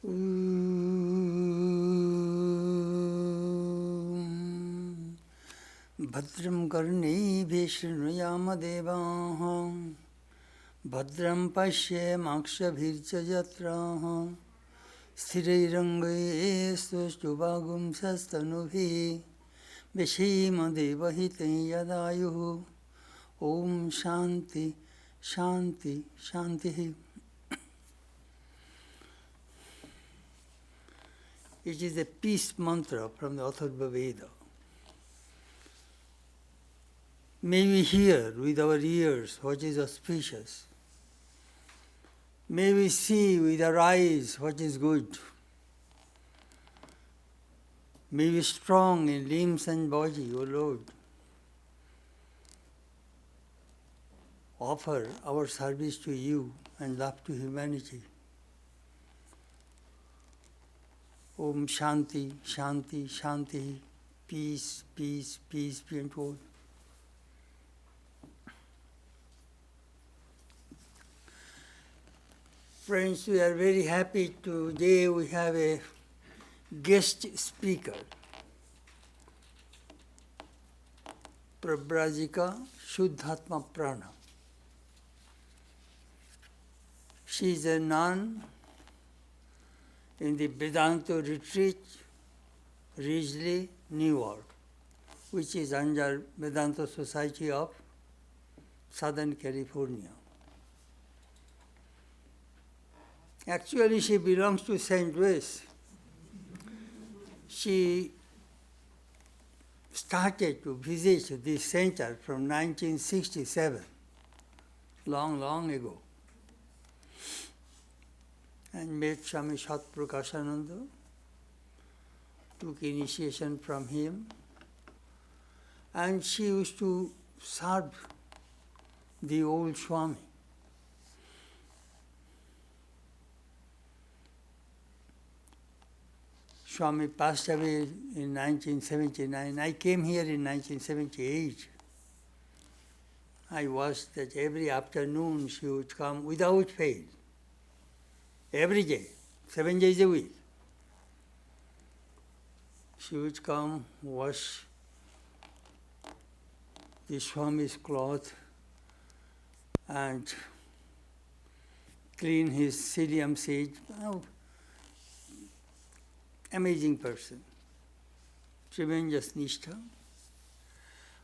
Bhadram karnebhi shrunuyama devah Bhadram pasye makshabhircha yatraha Sthirairangaye svastubhagum sastanubhi Vishima devahite yadayuhu Om Shanti Shanti Shanti. It is a peace mantra from the Atharva Veda. May we hear with our ears what is auspicious. May we see with our eyes what is good. May we be strong in limbs and body, O Lord. Offer our service to you and love to humanity. Om Shanti, Shanti, Shanti. Peace, peace, peace be unto all. Friends, we are very happy today we have a guest speaker, Pravrajika Shuddhatmaprana. She is a nun in the Vedanta retreat, Ridgely, New York, which is under Vedanta Society of Southern California. Actually, she belongs to St. Louis. She started to visit this center from 1967, long ago, and met Swami Satprakashananda, took initiation from him, and she used to serve the old Swami. Swami passed away in 1979. I came here in 1978. I watched that every afternoon she would come without fail. Every day, 7 days a week. She would come, wash the Swami's cloth and clean his psyllium seat. Oh, amazing person, tremendous nishtha.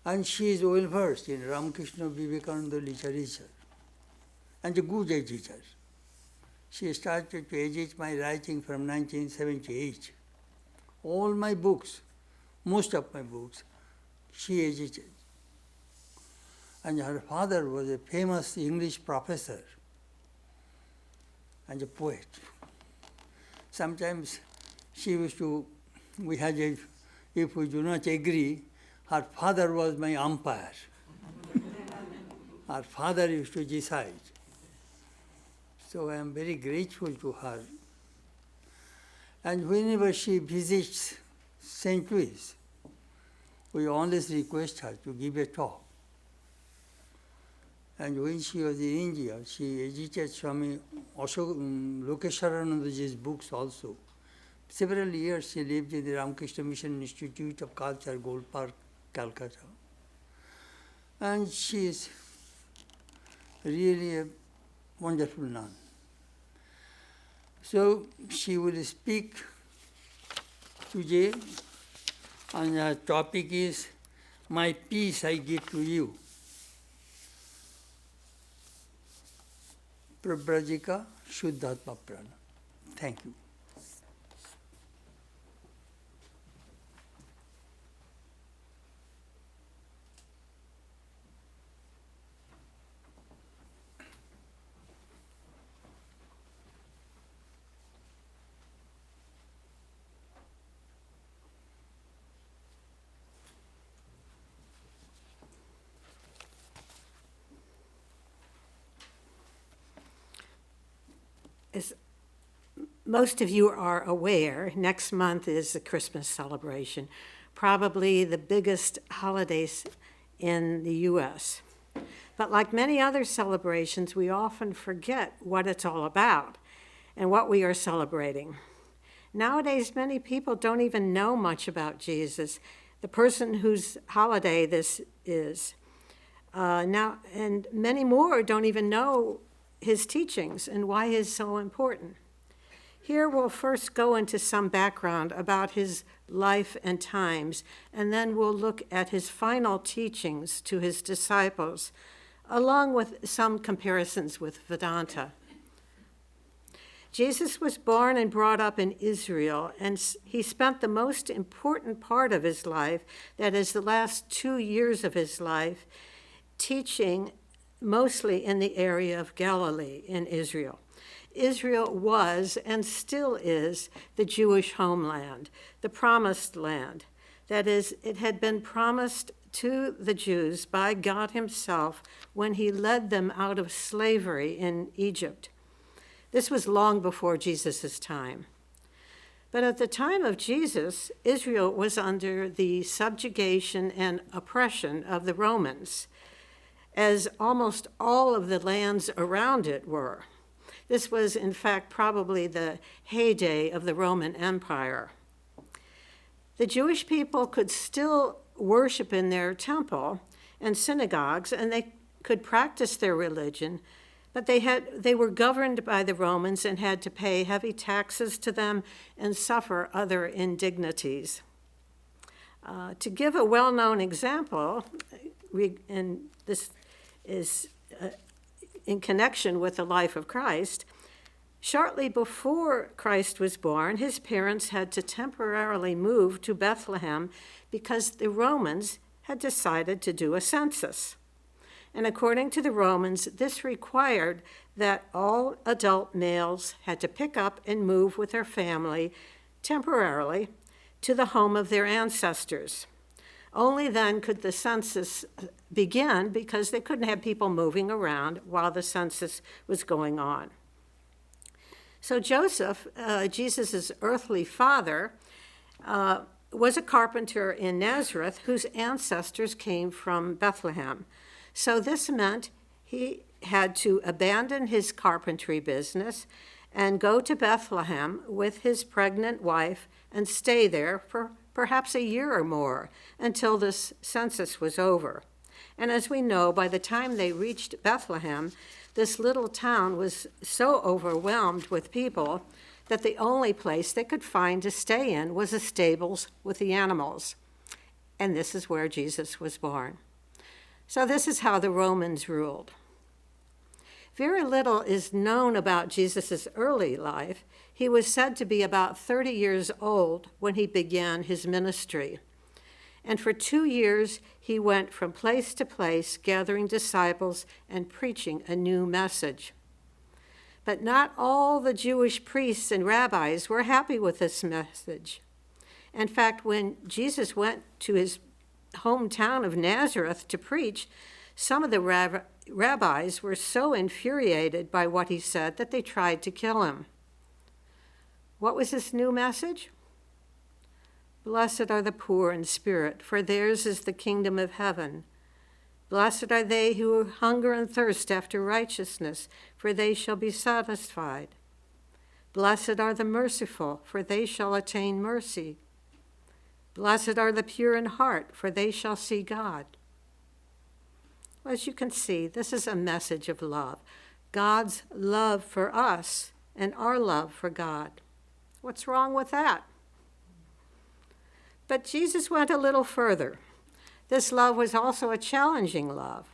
And she is well versed in Ramakrishna Vivekananda literature and a good editor. She started to edit my writing from 1978. All my books, most of my books, she edited. And her father was a famous English professor and a poet. Sometimes she used to, we had a, if we do not agree, her father was my umpire. Her father used to decide. So I am very grateful to her. And whenever she visits St. Louis, we always request her to give a talk. And when she was in India, she edited Swami Lokeswaranandaji's books also. Several years she lived in the Ramakrishna Mission Institute of Culture, Gold Park, Calcutta. And she is really a wonderful nun. So she will speak today, and the topic is, My Peace I Give to You. Pravrajika Shuddhatmaprana. Thank you. As most of you are aware, next month is the Christmas celebration, probably the biggest holidays in the U.S. But like many other celebrations, we often forget what it's all about. and what we are celebrating. Nowadays, many people don't even know much about Jesus, the person whose holiday this is. And many more don't even know his teachings and why he's so important. Here we'll first go into some background about his life and times, and then we'll look at his final teachings to his disciples, along with some comparisons with Vedanta. Jesus was born and brought up in Israel, and he spent the most important part of his life, that is the last 2 years of his life, teaching mostly in the area of Galilee in Israel. Israel was and still is the Jewish homeland, the promised land. That is, it had been promised to the Jews by God himself when he led them out of slavery in Egypt. This was long before Jesus' time. But at the time of Jesus, Israel was under the subjugation and oppression of the Romans, as almost all of the lands around it were. This was, in fact, probably the heyday of the Roman Empire. The Jewish people could still worship in their temple and synagogues, and they could practice their religion, but they were governed by the Romans and had to pay heavy taxes to them and suffer other indignities. To give a well-known example, and this is in connection with the life of Christ, shortly before Christ was born, his parents had to temporarily move to Bethlehem because the Romans had decided to do a census. And according to the Romans, this required that all adult males had to pick up and move with their family temporarily to the home of their ancestors. Only then could the census begin, because they couldn't have people moving around while the census was going on. So Joseph, Jesus' earthly father, was a carpenter in Nazareth whose ancestors came from Bethlehem. So this meant he had to abandon his carpentry business and go to Bethlehem with his pregnant wife and stay there for perhaps a year or more until this census was over. And as we know, by the time they reached Bethlehem, this little town was so overwhelmed with people that the only place they could find to stay in was the stables with the animals. And this is where Jesus was born. So this is how the Romans ruled. Very little is known about Jesus' early life. He was said to be about 30 years old when he began his ministry. And for 2 years, he went from place to place, gathering disciples and preaching a new message. But not all the Jewish priests and rabbis were happy with this message. In fact, when Jesus went to his hometown of Nazareth to preach, some of the rabbis were so infuriated by what he said that they tried to kill him. What was his new message? Blessed are the poor in spirit, for theirs is the kingdom of heaven. Blessed are they who hunger and thirst after righteousness, for they shall be satisfied. Blessed are the merciful, for they shall attain mercy. Blessed are the pure in heart, for they shall see God. Well, as you can see, this is a message of love. God's love for us and our love for God. What's wrong with that? But Jesus went a little further. This love was also a challenging love.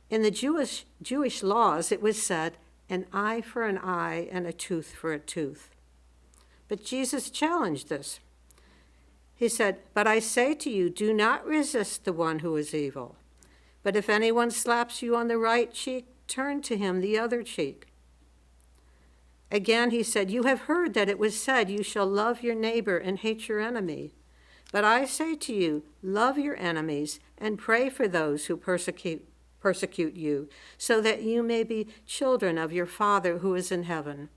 In the Jewish laws, it was said, an eye for an eye and a tooth for a tooth. But Jesus challenged this. He said, but I say to you, do not resist the one who is evil. But if anyone slaps you on the right cheek, turn to him the other cheek. Again, he said, you have heard that it was said, you shall love your neighbor and hate your enemy. But I say to you, love your enemies and pray for those who persecute you, so that you may be children of your Father who is in heaven.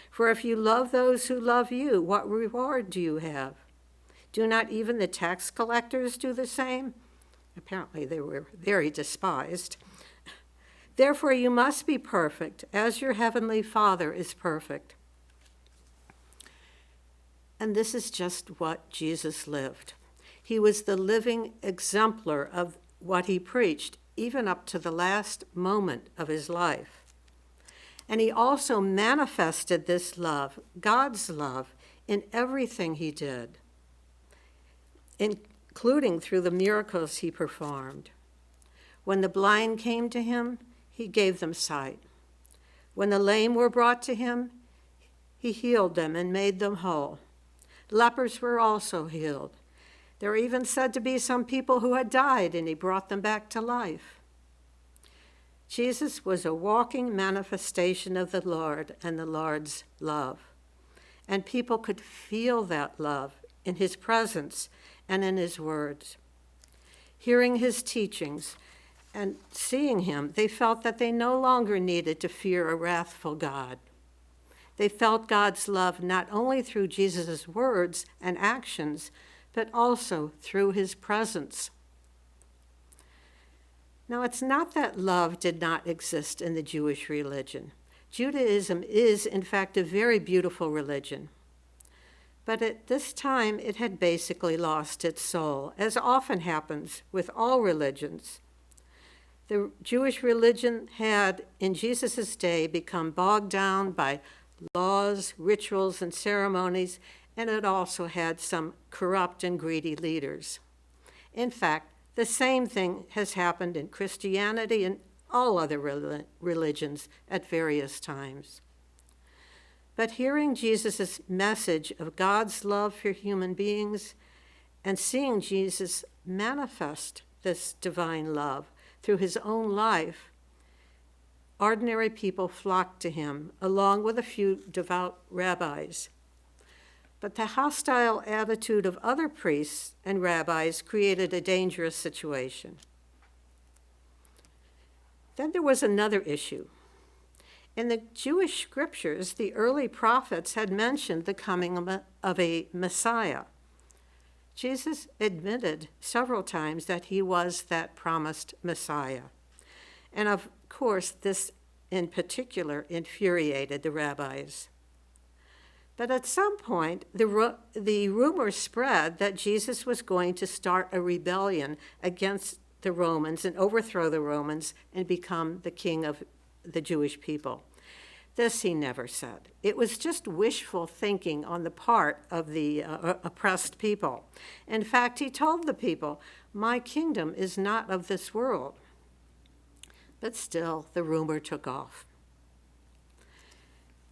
For if you love those who love you, what reward do you have? Do not even the tax collectors do the same? Apparently they were very despised. Therefore, you must be perfect, as your heavenly Father is perfect. And this is just what Jesus lived. He was the living exemplar of what he preached, even up to the last moment of his life. And he also manifested this love, God's love, in everything he did, including through the miracles he performed. When the blind came to him, he gave them sight. When the lame were brought to him, he healed them and made them whole. Lepers were also healed. There were even said to be some people who had died, and he brought them back to life. Jesus was a walking manifestation of the Lord and the Lord's love. And people could feel that love in his presence and in his words. Hearing his teachings and seeing him, they felt that they no longer needed to fear a wrathful God. They felt God's love not only through Jesus' words and actions, but also through his presence. Now, it's not that love did not exist in the Jewish religion. Judaism is, in fact, a very beautiful religion. But at this time, it had basically lost its soul, as often happens with all religions. The Jewish religion had, in Jesus' day, become bogged down by laws, rituals, and ceremonies, and it also had some corrupt and greedy leaders. In fact, the same thing has happened in Christianity and all other religions at various times. But hearing Jesus' message of God's love for human beings and seeing Jesus manifest this divine love through his own life, ordinary people flocked to him, along with a few devout rabbis. But the hostile attitude of other priests and rabbis created a dangerous situation. Then there was another issue. In the Jewish scriptures, the early prophets had mentioned the coming of a Messiah. Jesus admitted several times that he was that promised Messiah. And of course, this in particular infuriated the rabbis. But at some point, the rumor spread that Jesus was going to start a rebellion against the Romans and overthrow the Romans and become the king of the Jewish people. This he never said. It was just wishful thinking on the part of the oppressed people. In fact, he told the people, "My kingdom is not of this world." But still, the rumor took off.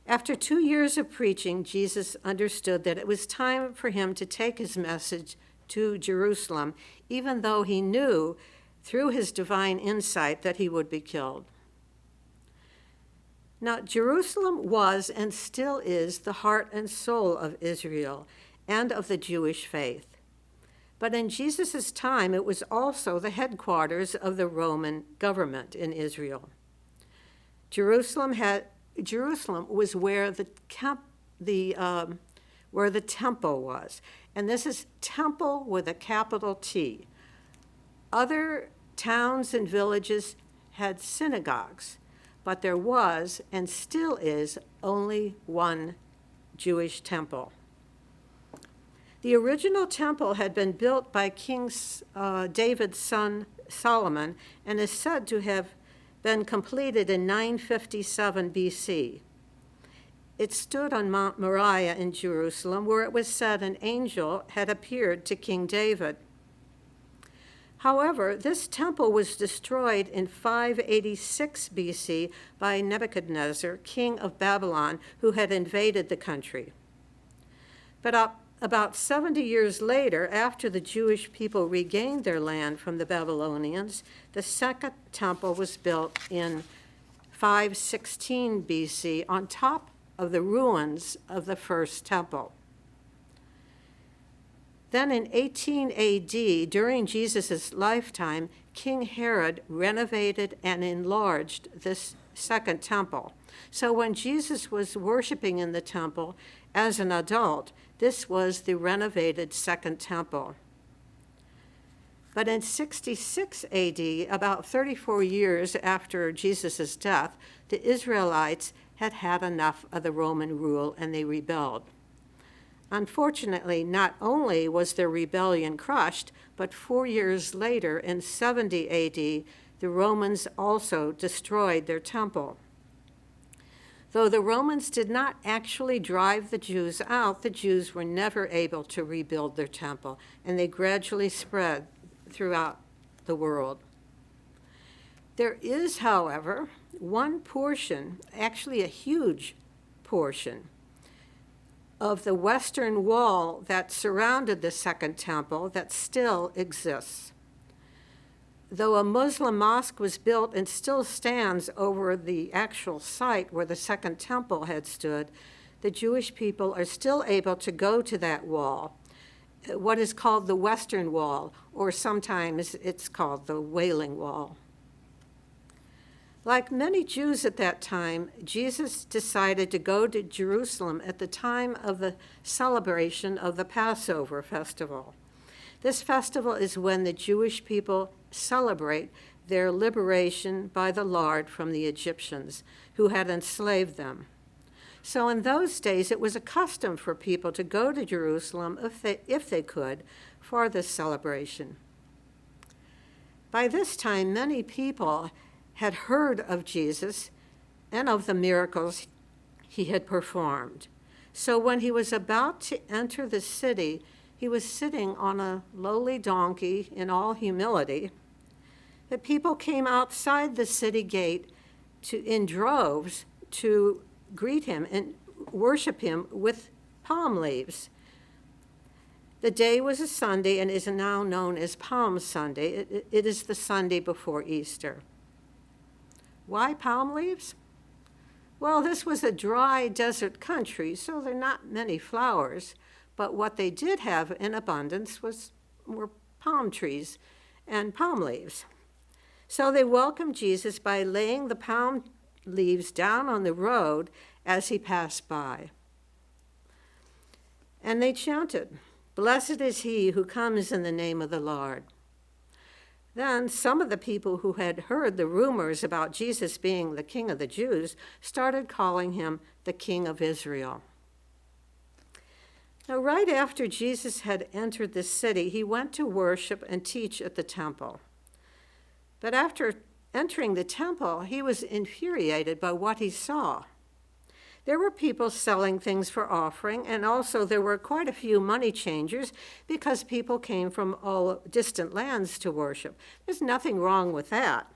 After 2 years of preaching, Jesus understood that it was time for him to take his message to Jerusalem, even though he knew through his divine insight that he would be killed. Now, Jerusalem was and still is the heart and soul of Israel and of the Jewish faith. But in Jesus' time, it was also the headquarters of the Roman government in Israel. Jerusalem was where the temple was, and this is temple with a capital T. Other towns and villages had synagogues, but there was and still is only one Jewish temple. The original temple had been built by King David's son Solomon and is said to have been completed in 957 BC. It stood on Mount Moriah in Jerusalem, where it was said an angel had appeared to King David. However, this temple was destroyed in 586 BC by Nebuchadnezzar, king of Babylon, who had invaded the country. But about 70 years later, after the Jewish people regained their land from the Babylonians, the second temple was built in 516 BC on top of the ruins of the first temple. Then in 18 AD, during Jesus' lifetime, King Herod renovated and enlarged this second temple. So when Jesus was worshiping in the temple as an adult, this was the renovated second temple. But in 66 AD, about 34 years after Jesus' death, the Israelites had had enough of the Roman rule and they rebelled. Unfortunately, not only was their rebellion crushed, but 4 years later, in 70 AD, the Romans also destroyed their temple. Though the Romans did not actually drive the Jews out, the Jews were never able to rebuild their temple, and they gradually spread throughout the world. There is, however, one portion, actually a huge portion, of the western wall that surrounded the Second Temple that still exists. Though a Muslim mosque was built and still stands over the actual site where the Second Temple had stood, the Jewish people are still able to go to that wall, what is called the Western Wall, or sometimes it's called the Wailing Wall. Like many Jews at that time, Jesus decided to go to Jerusalem at the time of the celebration of the Passover festival. This festival is when the Jewish people celebrate their liberation by the Lord from the Egyptians who had enslaved them. So in those days, it was a custom for people to go to Jerusalem if they could for this celebration. By this time, many people had heard of Jesus and of the miracles he had performed. So when he was about to enter the city, he was sitting on a lowly donkey in all humility. The people came outside the city gate in droves to greet him and worship him with palm leaves. The day was a Sunday and is now known as Palm Sunday. It is the Sunday before Easter. Why palm leaves? Well, this was a dry desert country, so there are not many flowers, but what they did have in abundance were palm trees and palm leaves. So they welcomed Jesus by laying the palm leaves down on the road as he passed by. And they chanted, "Blessed is he who comes in the name of the Lord." Then some of the people who had heard the rumors about Jesus being the King of the Jews started calling him the King of Israel. Now, right after Jesus had entered the city, he went to worship and teach at the temple. But after entering the temple, he was infuriated by what he saw. There were people selling things for offering, and also there were quite a few money changers because people came from all distant lands to worship. There's nothing wrong with that.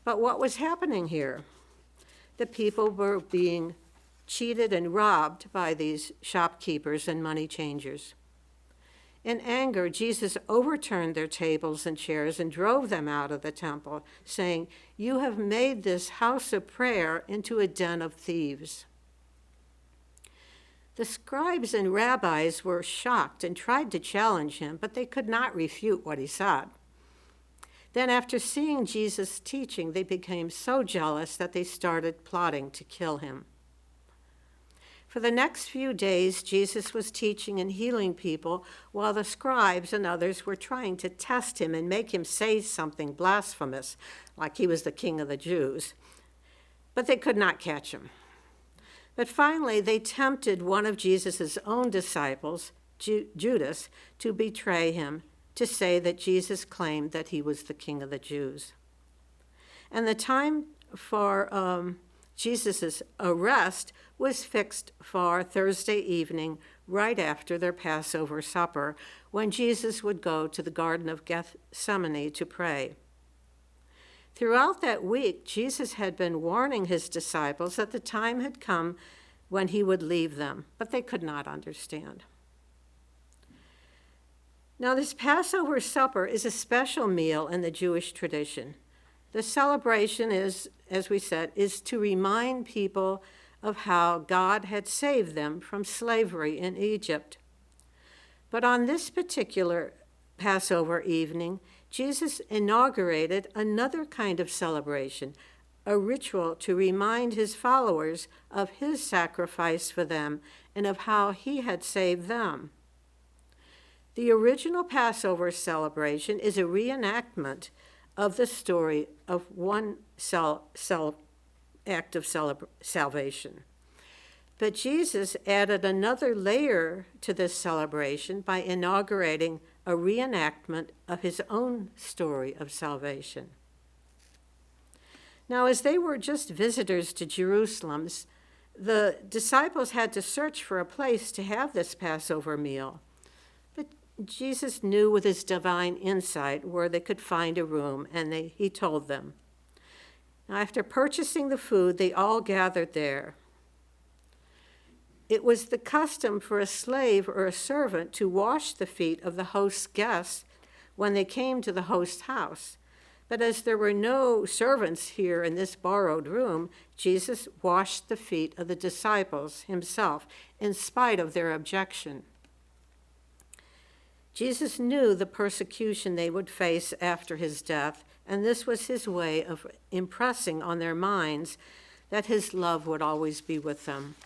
But what was happening here? The people were being cheated and robbed by these shopkeepers and money changers. In anger, Jesus overturned their tables and chairs and drove them out of the temple, saying, "You have made this house of prayer into a den of thieves." The scribes and rabbis were shocked and tried to challenge him, but they could not refute what he said. Then after seeing Jesus teaching, they became so jealous that they started plotting to kill him. For the next few days, Jesus was teaching and healing people while the scribes and others were trying to test him and make him say something blasphemous, like he was the King of the Jews. But they could not catch him. But finally, they tempted one of Jesus' own disciples, Judas, to betray him, to say that Jesus claimed that he was the King of the Jews. And the time for Jesus' arrest was fixed for Thursday evening, right after their Passover supper, when Jesus would go to the Garden of Gethsemane to pray. Throughout that week, Jesus had been warning his disciples that the time had come when he would leave them, but they could not understand. Now, this Passover supper is a special meal in the Jewish tradition. The celebration is, as we said, is to remind people of how God had saved them from slavery in Egypt. But on this particular Passover evening, Jesus inaugurated another kind of celebration, a ritual to remind his followers of his sacrifice for them and of how he had saved them. The original Passover celebration is a reenactment of the story of one act of salvation. But Jesus added another layer to this celebration by inaugurating a reenactment of his own story of salvation. Now, as they were just visitors to Jerusalem, the disciples had to search for a place to have this Passover meal. But Jesus knew with his divine insight where they could find a room, and he told them. Now, after purchasing the food, they all gathered there. It was the custom for a slave or a servant to wash the feet of the host's guests when they came to the host's house. But as there were no servants here in this borrowed room, Jesus washed the feet of the disciples himself, in spite of their objection. Jesus knew the persecution they would face after his death, and this was his way of impressing on their minds that his love would always be with them.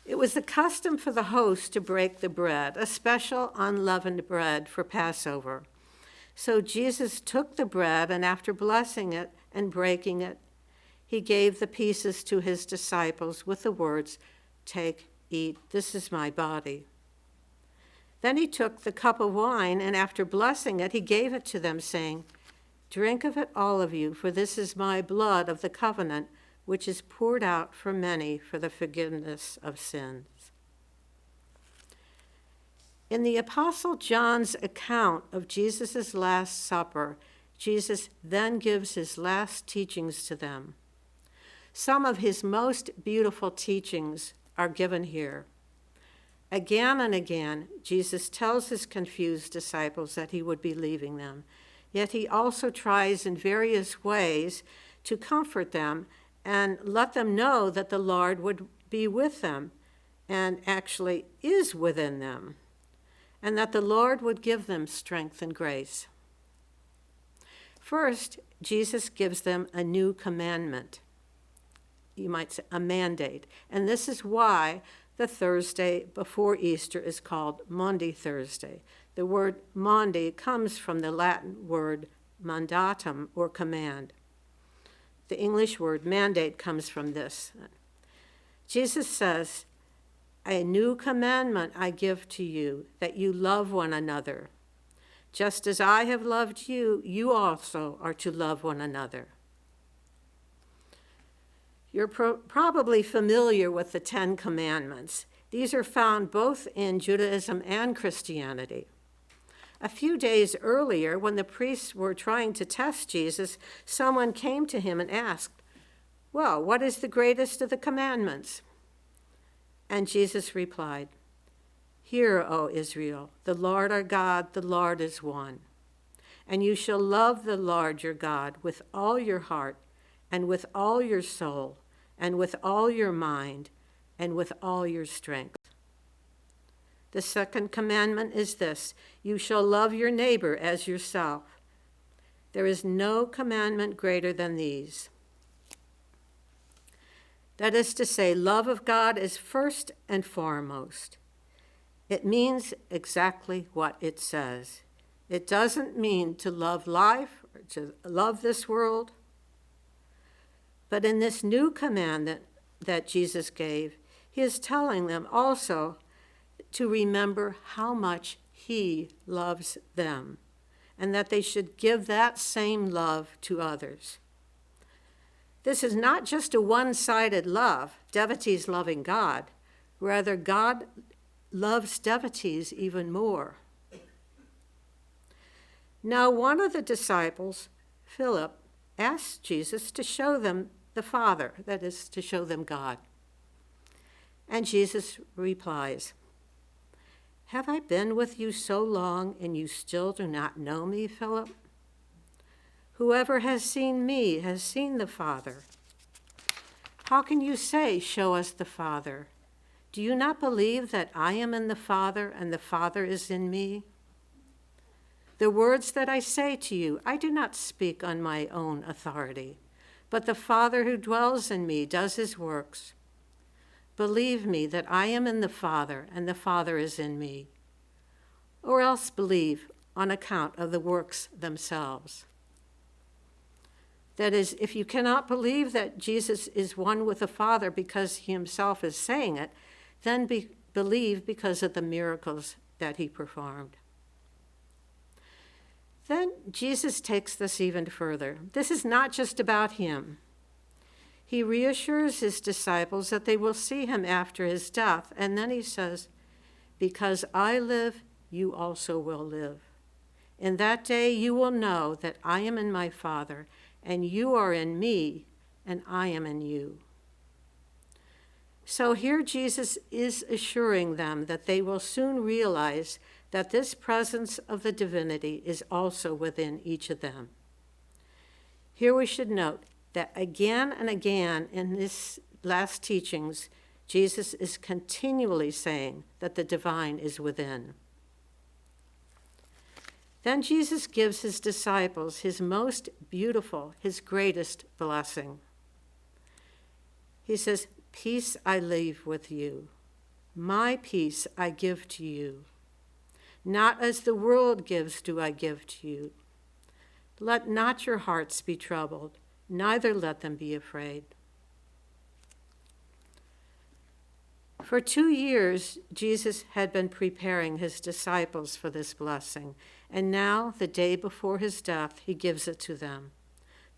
It was the custom for the host to break the bread, a special unleavened bread for Passover. So Jesus took the bread, and after blessing it and breaking it, he gave the pieces to his disciples with the words, "Take, eat, this is my body." Then he took the cup of wine, and after blessing it, he gave it to them, saying, "Drink of it, all of you, for this is my blood of the covenant, which is poured out for many for the forgiveness of sins." In the Apostle John's account of Jesus' Last Supper, Jesus then gives his last teachings to them. Some of his most beautiful teachings are given here. Again and again, Jesus tells his confused disciples that he would be leaving them, yet he also tries in various ways to comfort them and let them know that the Lord would be with them and actually is within them, and that the Lord would give them strength and grace. First, Jesus gives them a new commandment. You might say a mandate. And this is why the Thursday before Easter is called Maundy Thursday. The word Maundy comes from the Latin word mandatum, or command. The English word mandate comes from this. Jesus says, "A new commandment I give to you, that you love one another. Just as I have loved you, you also are to love one another." You're probably familiar with the 10 Commandments. These are found both in Judaism and Christianity. A few days earlier, when the priests were trying to test Jesus, someone came to him and asked, "Well, what is the greatest of the commandments?" And Jesus replied, "Hear, O Israel, the Lord our God, the Lord is one. And you shall love the Lord your God with all your heart, and with all your soul, and with all your mind, and with all your strength." The second commandment is this: you shall love your neighbor as yourself. There is no commandment greater than these. That is to say, love of God is first and foremost. It means exactly what it says. It doesn't mean to love life or to love this world. But in this new command that Jesus gave, he is telling them also to remember how much he loves them, and that they should give that same love to others. This is not just a one-sided love, devotees loving God. Rather, God loves devotees even more. Now, one of the disciples, Philip, asked Jesus to show them the Father, that is, to show them God. And Jesus replies, "Have I been with you so long, and you still do not know me, Philip? Whoever has seen me has seen the Father. How can you say, 'Show us the Father'? Do you not believe that I am in the Father, and the Father is in me? The words that I say to you, I do not speak on my own authority, but the Father who dwells in me does his works. believe me that I am in the Father and the Father is in me. Or else believe on account of the works themselves. That is, if you cannot believe that Jesus is one with the Father because he himself is saying it, then believe because of the miracles that he performed. Then Jesus takes this even further. This is not just about him. He reassures his disciples that they will see him after his death, and then he says, because I live, you also will live. In that day you will know that I am in my Father, and you are in me, and I am in you. So here Jesus is assuring them that they will soon realize that this presence of the divinity is also within each of them. Here we should note that again and again in his last teachings, Jesus is continually saying that the divine is within. Then Jesus gives his disciples his most beautiful, his greatest blessing. He says, peace I leave with you. My peace I give to you. Not as the world gives do I give to you. Let not your hearts be troubled, neither let them be afraid. For 2 years, Jesus had been preparing his disciples for this blessing, and now, the day before his death, he gives it to them,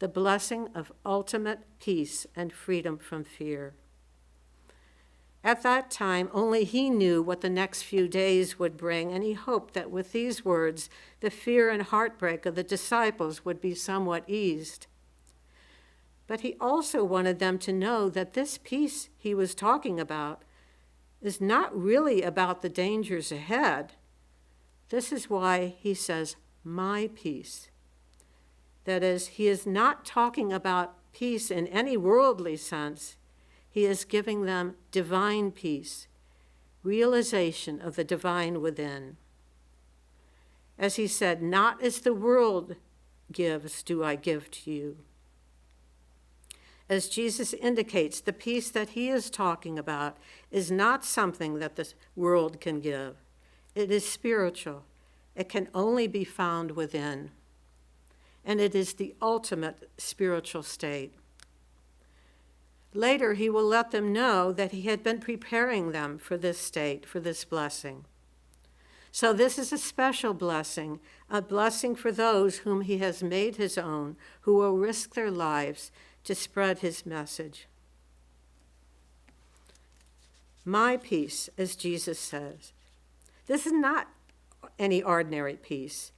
the blessing of ultimate peace and freedom from fear. At that time, only he knew what the next few days would bring, and he hoped that with these words, the fear and heartbreak of the disciples would be somewhat eased. But he also wanted them to know that this peace he was talking about is not really about the dangers ahead. This is why he says, my peace. That is, he is not talking about peace in any worldly sense. He is giving them divine peace, realization of the divine within. As he said, not as the world gives do I give to you. As Jesus indicates, the peace that he is talking about is not something that the world can give. It is spiritual. It can only be found within. And it is the ultimate spiritual state. Later, he will let them know that he had been preparing them for this state, for this blessing. So this is a special blessing, a blessing for those whom he has made his own, who will risk their lives to spread his message. My peace, as Jesus says. This is not any ordinary peace,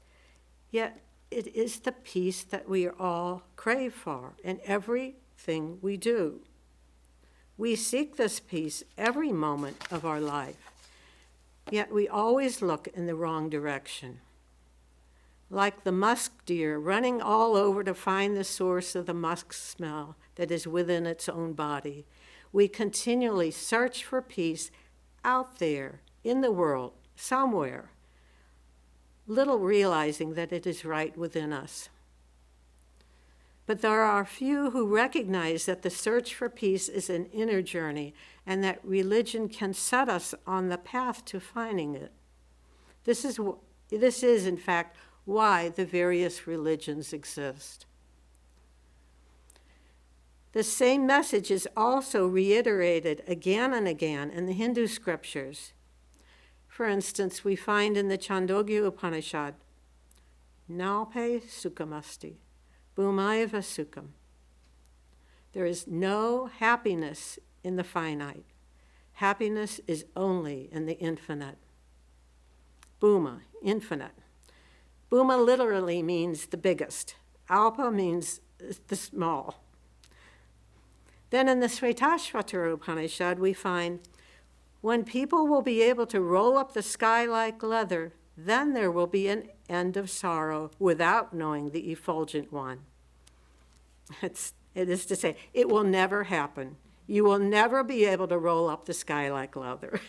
yet it is the peace that we all crave for in everything we do. We seek this peace every moment of our life, yet we always look in the wrong direction. Like the musk deer running all over to find the source of the musk smell that is within its own body, we continually search for peace out there in the world, somewhere, little realizing that it is right within us. But there are few who recognize that the search for peace is an inner journey and that religion can set us on the path to finding it. This is, in fact, why the various religions exist. The same message is also reiterated again and again in the Hindu scriptures. For instance, we find in the Chandogya Upanishad, Nalpe Sukhamasti, Bhumayava Sukham. There is no happiness in the finite. Happiness is only in the infinite. Bhuma, infinite. Bhuma literally means the biggest. Alpa means the small. Then in the Svetashvatara Upanishad, we find, when people will be able to roll up the sky like leather, then there will be an end of sorrow without knowing the effulgent one. It is to say, it will never happen. You will never be able to roll up the sky like leather.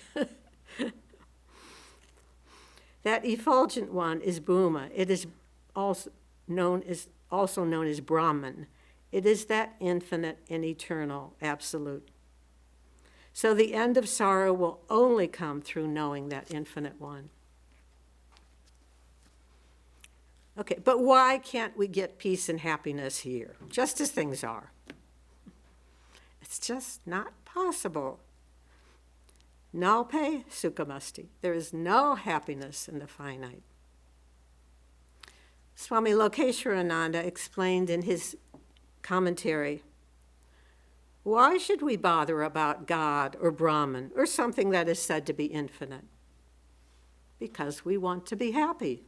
That effulgent one is Bhuma. It is also known as Brahman. It is that infinite and eternal absolute. So the end of sorrow will only come through knowing that infinite one. Okay, but why can't we get peace and happiness here, just as things are? It's just not possible. Nalpe sukhamasti. There is no happiness in the finite. Swami Lokeshwarananda explained in his commentary, why should we bother about God or Brahman or something that is said to be infinite? Because we want to be happy.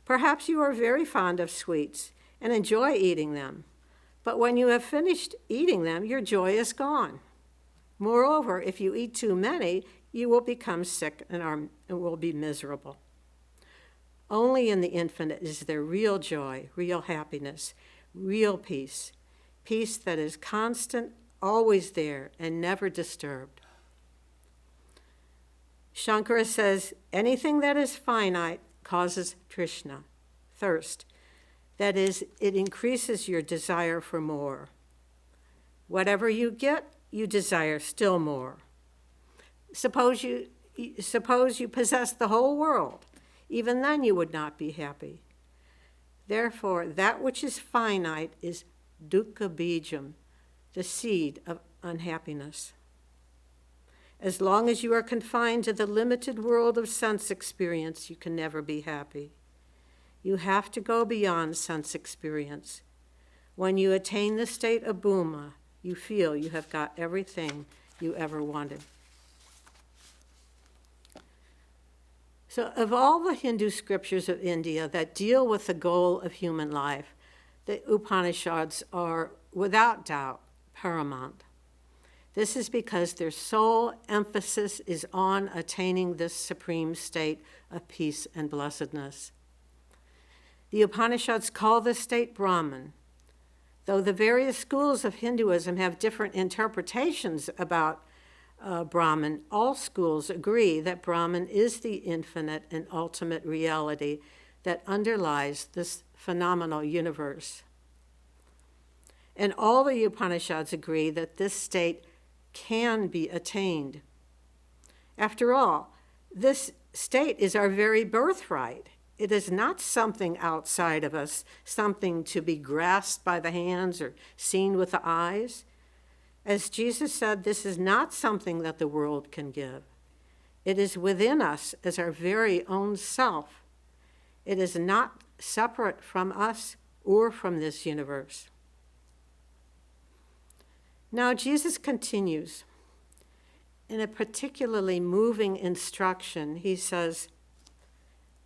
Perhaps you are very fond of sweets and enjoy eating them, but when you have finished eating them, your joy is gone. Moreover, if you eat too many, you will become sick and will be miserable. Only in the infinite is there real joy, real happiness, real peace, peace that is constant, always there, and never disturbed. Shankara says, anything that is finite causes trishna, thirst. That is, it increases your desire for more. Whatever you get, you desire still more. Suppose you possess the whole world. Even then you would not be happy. Therefore, that which is finite is dukkha bijam, the seed of unhappiness. As long as you are confined to the limited world of sense experience, you can never be happy. You have to go beyond sense experience. When you attain the state of bhuma, you feel you have got everything you ever wanted. So of all the Hindu scriptures of India that deal with the goal of human life, the Upanishads are, without doubt, paramount. This is because their sole emphasis is on attaining this supreme state of peace and blessedness. The Upanishads call this state Brahman. Though the various schools of Hinduism have different interpretations about Brahman, all schools agree that Brahman is the infinite and ultimate reality that underlies this phenomenal universe. And all the Upanishads agree that this state can be attained. After all, this state is our very birthright. It is not something outside of us, something to be grasped by the hands or seen with the eyes. As Jesus said, this is not something that the world can give. It is within us as our very own self. It is not separate from us or from this universe. Now, Jesus continues. In a particularly moving instruction, he says,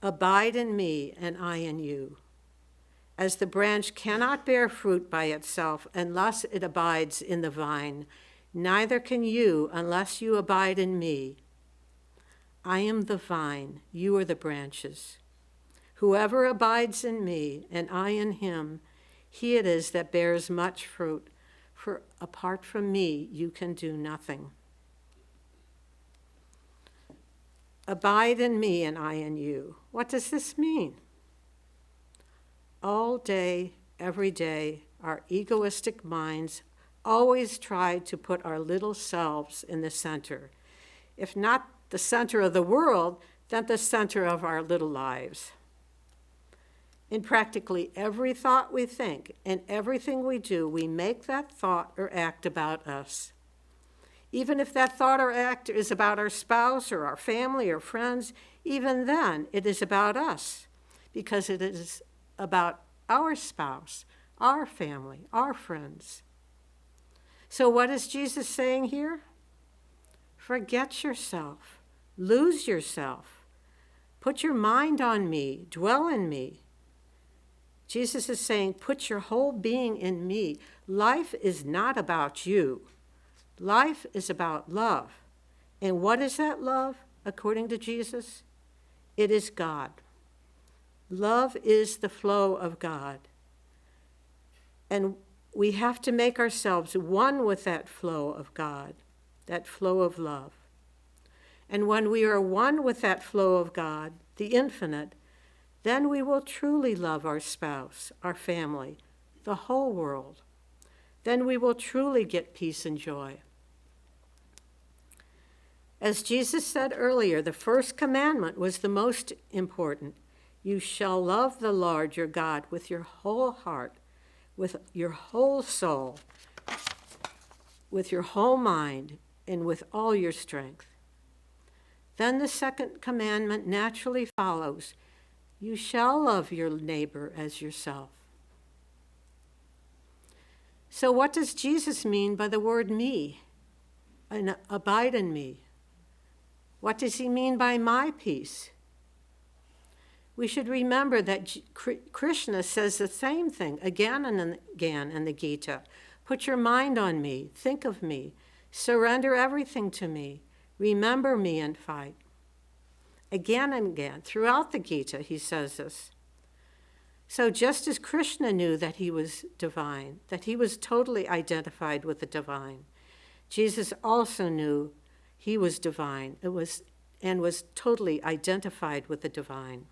abide in me and I in you. As the branch cannot bear fruit by itself unless it abides in the vine, neither can you unless you abide in me. I am the vine, you are the branches. Whoever abides in me and I in him, he it is that bears much fruit, for apart from me you can do nothing. Abide in me and I in you. What does this mean? All day, every day, our egoistic minds always try to put our little selves in the center. If not the center of the world, then the center of our little lives. In practically every thought we think and everything we do, we make that thought or act about us. Even if that thought or act is about our spouse or our family or friends, even then it is about us, because it is about our spouse, our family, our friends. So what is Jesus saying here? Forget yourself, lose yourself, put your mind on me, dwell in me. Jesus is saying, put your whole being in me. Life is not about you. Life is about love. And what is that love, according to Jesus? It is God. Love is the flow of God. And we have to make ourselves one with that flow of God, that flow of love. And when we are one with that flow of God, the infinite, then we will truly love our spouse, our family, the whole world. Then we will truly get peace and joy. As Jesus said earlier, the first commandment was the most important. You shall love the Lord your God with your whole heart, with your whole soul, with your whole mind, and with all your strength. Then the second commandment naturally follows. You shall love your neighbor as yourself. So what does Jesus mean by the word me? And abide in me. What does he mean by my peace? We should remember that Krishna says the same thing again and again in the Gita. Put your mind on me, think of me, surrender everything to me, remember me and fight. Again and again, throughout the Gita, he says this. So just as Krishna knew that he was divine, that he was totally identified with the divine, Jesus also knew he was divine and was totally identified with the divine.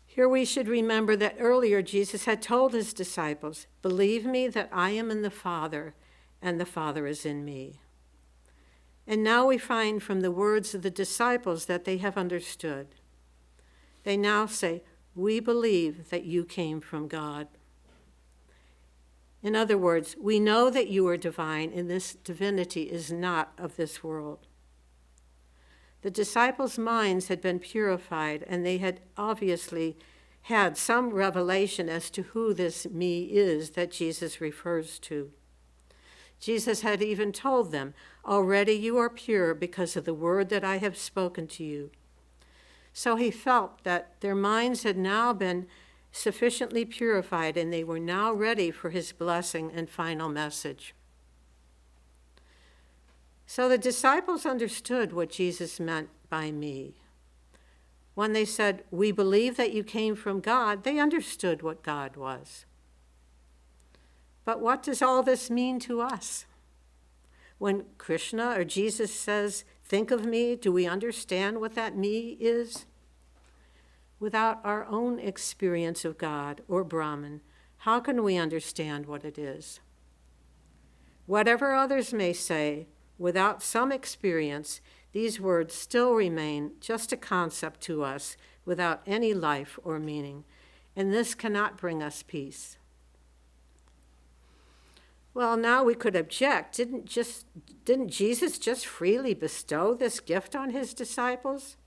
Here we should remember that earlier Jesus had told his disciples, believe me that I am in the Father and the Father is in me. And now we find from the words of the disciples that they have understood. They now say, we believe that you came from God. In other words, we know that you are divine and this divinity is not of this world. The disciples' minds had been purified and they had obviously had some revelation as to who this me is that Jesus refers to. Jesus had even told them, already you are pure because of the word that I have spoken to you. So he felt that their minds had now been sufficiently purified and they were now ready for his blessing and final message. So the disciples understood what Jesus meant by me. When they said, we believe that you came from God, they understood what God was. But what does all this mean to us? When Krishna or Jesus says, think of me, do we understand what that me is? Without our own experience of God or Brahman, how can we understand what it is? Whatever others may say, without some experience, these words still remain just a concept to us without any life or meaning, and this cannot bring us peace. Well, now we could object. Didn't Jesus just freely bestow this gift on his disciples?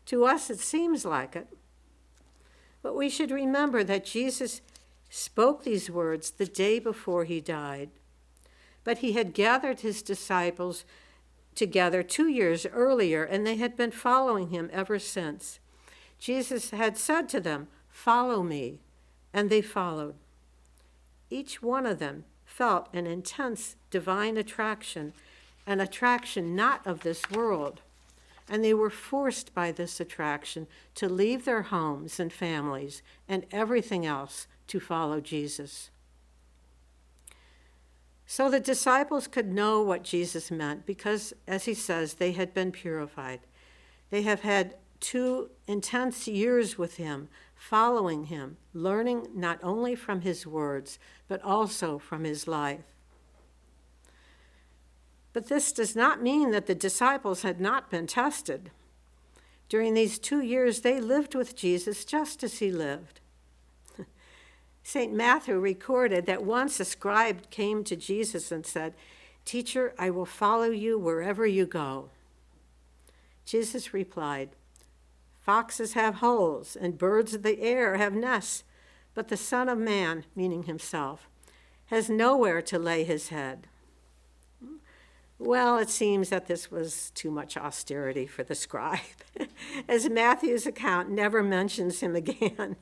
To us, it seems like it. But we should remember that Jesus spoke these words the day before he died. But he had gathered his disciples together 2 years earlier, and they had been following him ever since. Jesus had said to them, follow me, and they followed. Each one of them felt an intense divine attraction, an attraction not of this world. And they were forced by this attraction to leave their homes and families and everything else to follow Jesus. So the disciples could know what Jesus meant because, as he says, they had been purified. They have had 2 intense years with him, following him, learning not only from his words, but also from his life. But this does not mean that the disciples had not been tested. During these 2 years, they lived with Jesus just as he lived. St. Matthew recorded that once a scribe came to Jesus and said, "Teacher, I will follow you wherever you go." Jesus replied, "Foxes have holes and birds of the air have nests, but the Son of Man," meaning himself, "has nowhere to lay his head." Well, it seems that this was too much austerity for the scribe, as Matthew's account never mentions him again.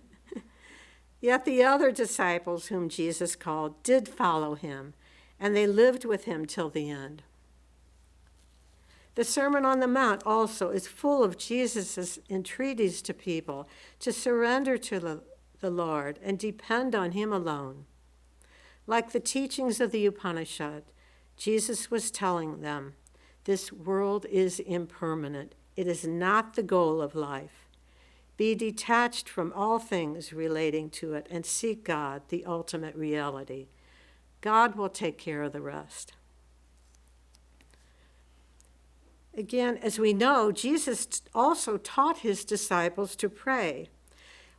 Yet the other disciples whom Jesus called did follow him, and they lived with him till the end. The Sermon on the Mount also is full of Jesus' entreaties to people to surrender to the Lord and depend on him alone. Like the teachings of the Upanishad, Jesus was telling them, this world is impermanent. It is not the goal of life. Be detached from all things relating to it and seek God, the ultimate reality. God will take care of the rest. Again, as we know, Jesus also taught his disciples to pray.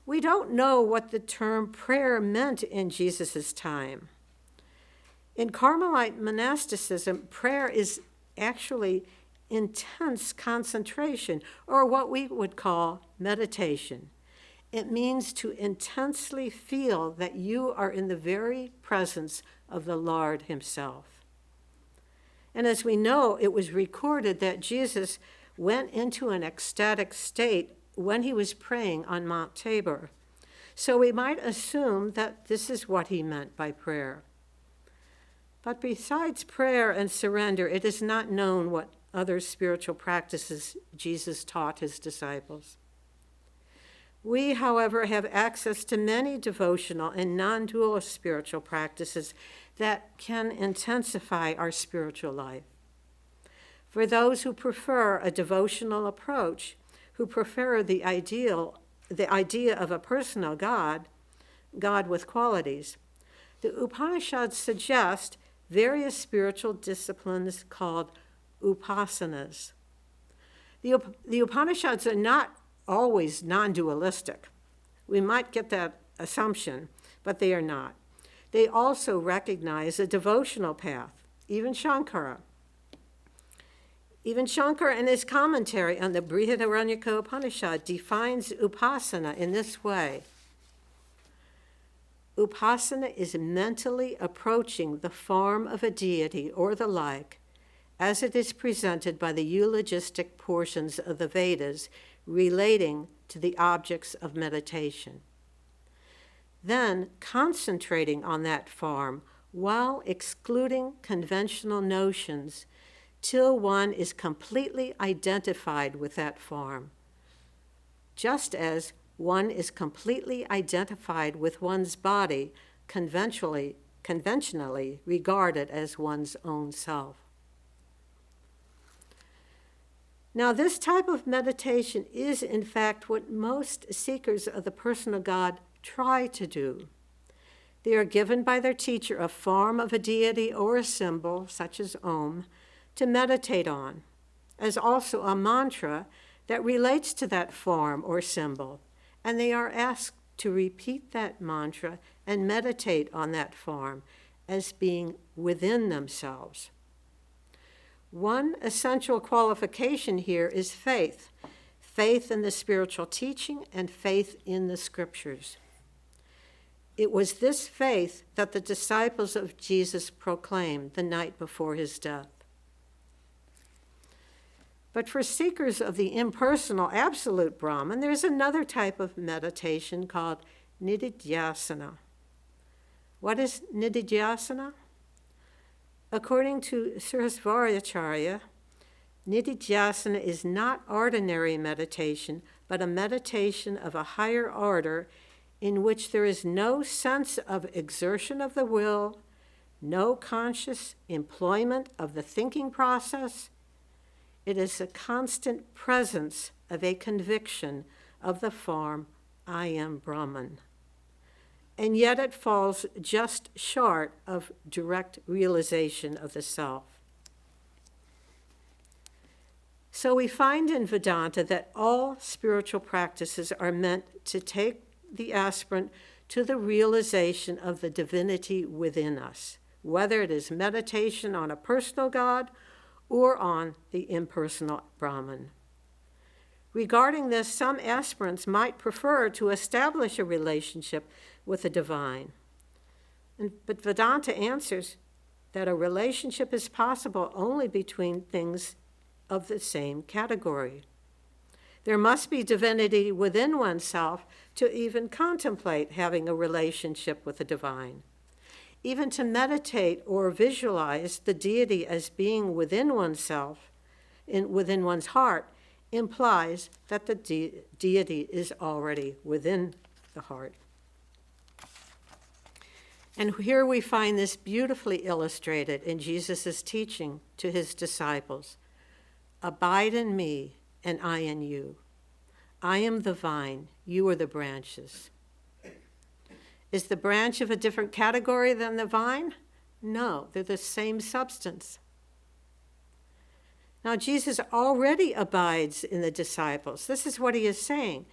We don't know what the term prayer meant in Jesus' time. In Carmelite monasticism, prayer is actually intense concentration, or what we would call meditation. It means to intensely feel that you are in the very presence of the Lord himself. And as we know, it was recorded that Jesus went into an ecstatic state when he was praying on Mount Tabor. So we might assume that this is what he meant by prayer. But besides prayer and surrender, it is not known what other spiritual practices Jesus taught his disciples. We, however, have access to many devotional and non-dualist spiritual practices that can intensify our spiritual life. For those who prefer a devotional approach, who prefer the idea of a personal God with qualities, the Upanishads suggest various spiritual disciplines called upasanas. The Upanishads are not always non-dualistic. We might get that assumption, but they are not. They also recognize a devotional path, even Shankara. Even Shankara, in his commentary on the Brihadaranyaka Upanishad, defines upasana in this way. Upasana is mentally approaching the form of a deity or the like as it is presented by the eulogistic portions of the Vedas relating to the objects of meditation. Then concentrating on that form while excluding conventional notions till one is completely identified with that form, just as one is completely identified with one's body, conventionally regarded as one's own self. Now, this type of meditation is, in fact, what most seekers of the personal God try to do. They are given by their teacher a form of a deity or a symbol, such as Om, to meditate on, as also a mantra that relates to that form or symbol, and they are asked to repeat that mantra and meditate on that form as being within themselves. One essential qualification here is faith in the spiritual teaching and faith in the scriptures. It was this faith that the disciples of Jesus proclaimed the night before his death. But for seekers of the impersonal absolute Brahman, there's another type of meditation called nididhyasana. What is nididhyasana? According to Shuddhatmaprana, nididhyasana is not ordinary meditation, but a meditation of a higher order in which there is no sense of exertion of the will, no conscious employment of the thinking process. It is a constant presence of a conviction of the form, I am Brahman. And yet it falls just short of direct realization of the self. So we find in Vedanta that all spiritual practices are meant to take the aspirant to the realization of the divinity within us, whether it is meditation on a personal God or on the impersonal Brahman. Regarding this, some aspirants might prefer to establish a relationship with the divine. But Vedanta answers that a relationship is possible only between things of the same category. There must be divinity within oneself to even contemplate having a relationship with the divine. Even to meditate or visualize the deity as being within oneself, within one's heart, implies that the deity is already within the heart. And here we find this beautifully illustrated in Jesus' teaching to his disciples. Abide in me, and I in you. I am the vine, you are the branches. Is the branch of a different category than the vine? No, they're the same substance. Now, Jesus already abides in the disciples. This is what he is saying.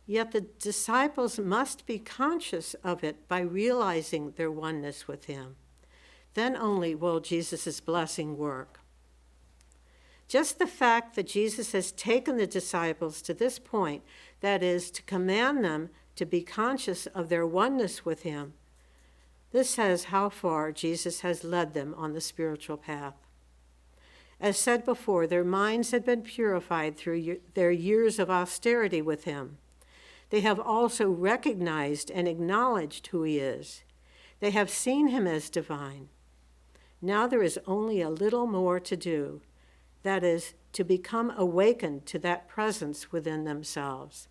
Yet the disciples must be conscious of it by realizing their oneness with him. Then only will Jesus' blessing work. Just the fact that Jesus has taken the disciples to this point, that is, to command them to be conscious of their oneness with him, this says how far Jesus has led them on the spiritual path. As said before, their minds had been purified through their years of austerity with him. They have also recognized and acknowledged who he is. They have seen him as divine. Now there is only a little more to do, that is, to become awakened to that presence within themselves.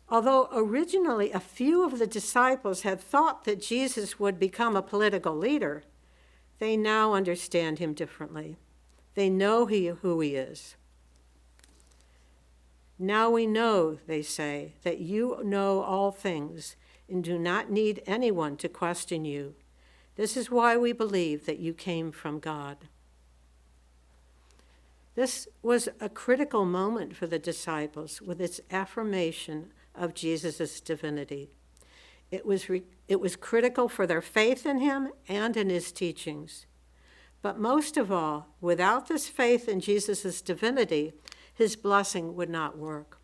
Although originally a few of the disciples had thought that Jesus would become a political leader, they now understand him differently. They know who he is. Now we know, they say, that you know all things and do not need anyone to question you. This is why we believe that you came from God. This was a critical moment for the disciples with its affirmation of Jesus' divinity. It was critical for their faith in him and in his teachings. But most of all, without this faith in Jesus' divinity, his blessing would not work.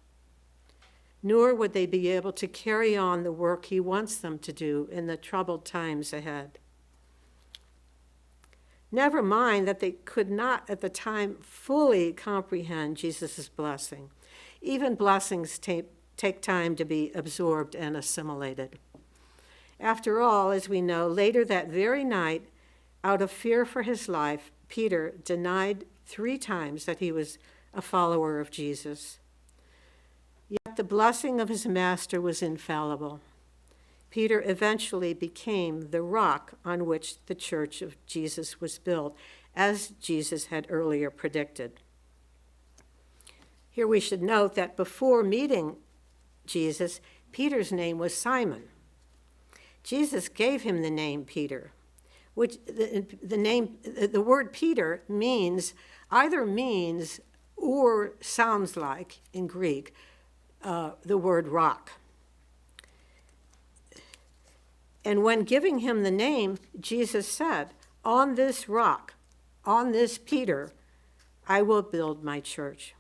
Nor would they be able to carry on the work he wants them to do in the troubled times ahead. Never mind that they could not at the time fully comprehend Jesus' blessing. Even blessings take time to be absorbed and assimilated. After all, as we know, later that very night, out of fear for his life, Peter denied 3 times that he was a follower of Jesus. Yet the blessing of his master was infallible. Peter eventually became the rock on which the church of Jesus was built, as Jesus had earlier predicted. Here we should note that before meeting Jesus, Peter's name was Simon. Jesus gave him the name Peter, which the word Peter either means or sounds like in Greek the word rock. And when giving him the name, Jesus said, "On this rock, on this Peter, I will build my church."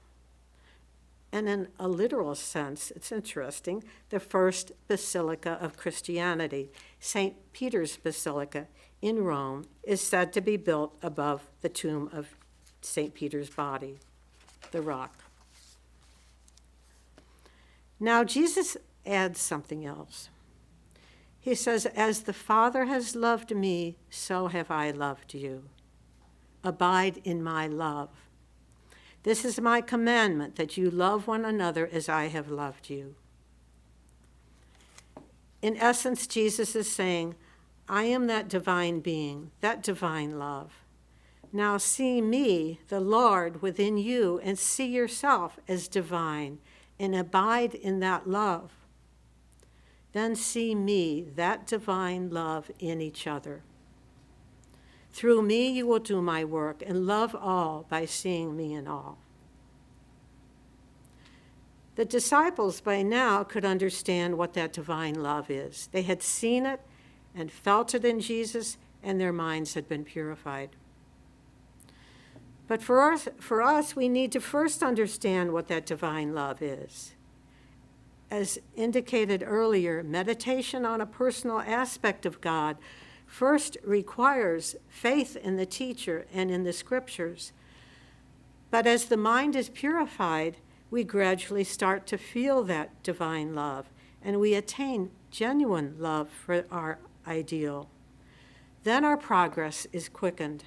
And in a literal sense, it's interesting, the first basilica of Christianity, St. Peter's Basilica in Rome, is said to be built above the tomb of St. Peter's body, the rock. Now, Jesus adds something else. He says, "As the Father has loved me, so have I loved you. Abide in my love. This is my commandment, that you love one another as I have loved you." In essence, Jesus is saying, I am that divine being, that divine love. Now see me, the Lord, within you, and see yourself as divine, and abide in that love. Then see me, that divine love, in each other. Through me you will do my work and love all by seeing me in all. The disciples by now could understand what that divine love is. They had seen it and felt it in Jesus, and their minds had been purified. But for us, we need to first understand what that divine love is. As indicated earlier, meditation on a personal aspect of God first requires faith in the teacher and in the scriptures. But as the mind is purified, we gradually start to feel that divine love, and we attain genuine love for our ideal. Then our progress is quickened,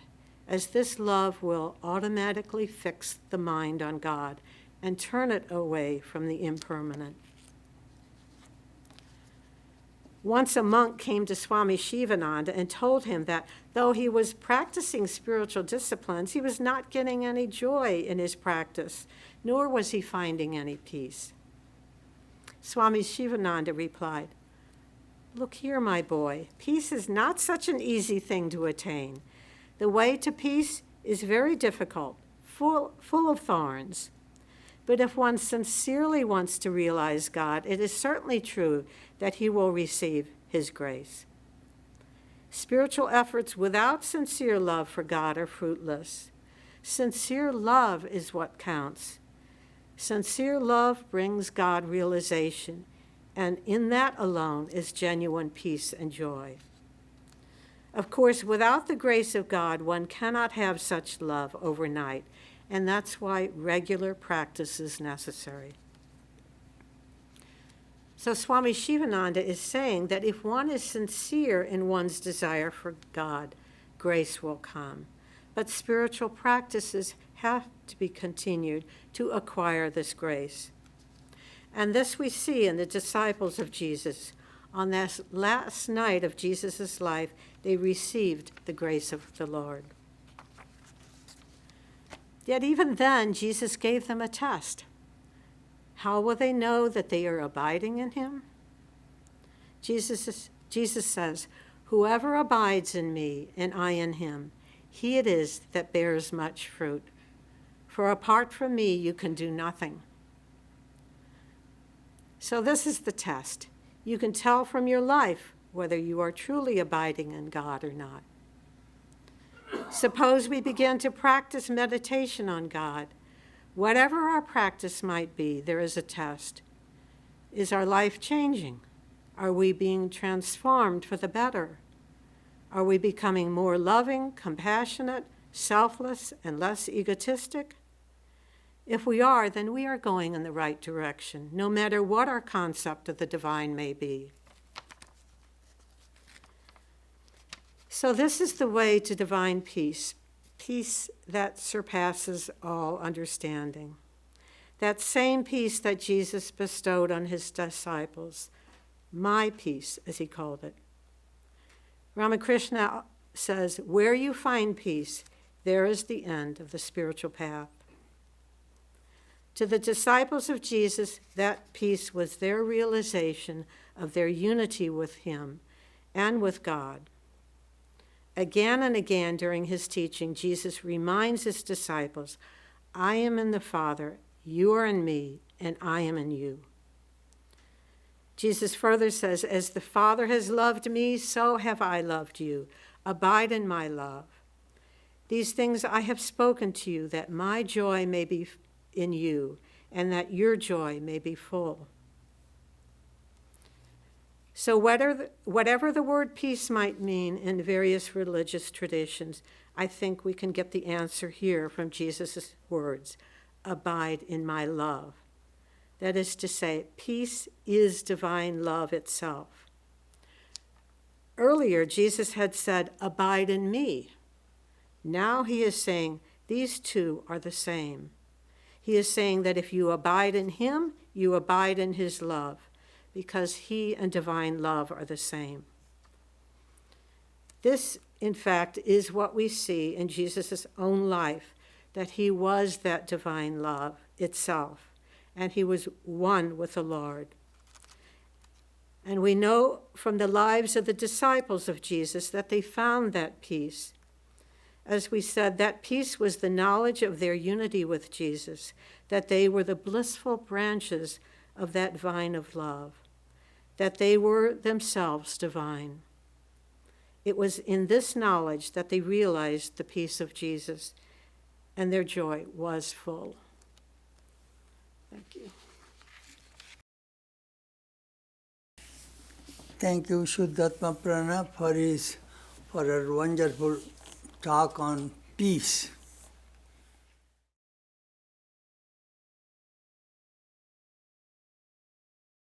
as this love will automatically fix the mind on God and turn it away from the impermanent. Once a monk came to Swami Shivananda and told him that though he was practicing spiritual disciplines, he was not getting any joy in his practice, nor was he finding any peace. Swami Shivananda replied, "Look here, my boy, peace is not such an easy thing to attain. The way to peace is very difficult, full of thorns. But if one sincerely wants to realize God, it is certainly true that he will receive his grace. Spiritual efforts without sincere love for God are fruitless. Sincere love is what counts. Sincere love brings God realization, and in that alone is genuine peace and joy. Of course, without the grace of God, one cannot have such love overnight, and that's why regular practice is necessary. So Swami Shivananda is saying that if one is sincere in one's desire for God, grace will come. But spiritual practices have to be continued to acquire this grace. And this we see in the disciples of Jesus. On this last night of Jesus' life, they received the grace of the Lord. Yet even then, Jesus gave them a test. How will they know that they are abiding in him? Jesus says, "Whoever abides in me and I in him, he it is that bears much fruit. For apart from me, you can do nothing." So this is the test. You can tell from your life whether you are truly abiding in God or not. Suppose we begin to practice meditation on God. Whatever our practice might be, there is a test. Is our life changing? Are we being transformed for the better? Are we becoming more loving, compassionate, selfless, and less egotistic? If we are, then we are going in the right direction, no matter what our concept of the divine may be. So this is the way to divine peace, peace that surpasses all understanding. That same peace that Jesus bestowed on his disciples, my peace, as he called it. Ramakrishna says, where you find peace, there is the end of the spiritual path. To the disciples of Jesus, that peace was their realization of their unity with him and with God. Again and again during his teaching, Jesus reminds his disciples, I am in the Father, you are in me, and I am in you. Jesus further says, as the Father has loved me, so have I loved you. Abide in my love. These things I have spoken to you, that my joy may be in you, and that your joy may be full. So whatever the word peace might mean in various religious traditions, I think we can get the answer here from Jesus' words, abide in my love. That is to say, peace is divine love itself. Earlier, Jesus had said, abide in me. Now he is saying, these two are the same. He is saying that if you abide in him, you abide in his love, because he and divine love are the same. This, in fact, is what we see in Jesus' own life, that he was that divine love itself, and he was one with the Lord. And we know from the lives of the disciples of Jesus that they found that peace. As we said, that peace was the knowledge of their unity with Jesus, that they were the blissful branches of that vine of love, that they were themselves divine. It was in this knowledge that they realized the peace of Jesus, and their joy was full. Thank you. Thank you, Shuddhatmaprana, for her wonderful talk on peace.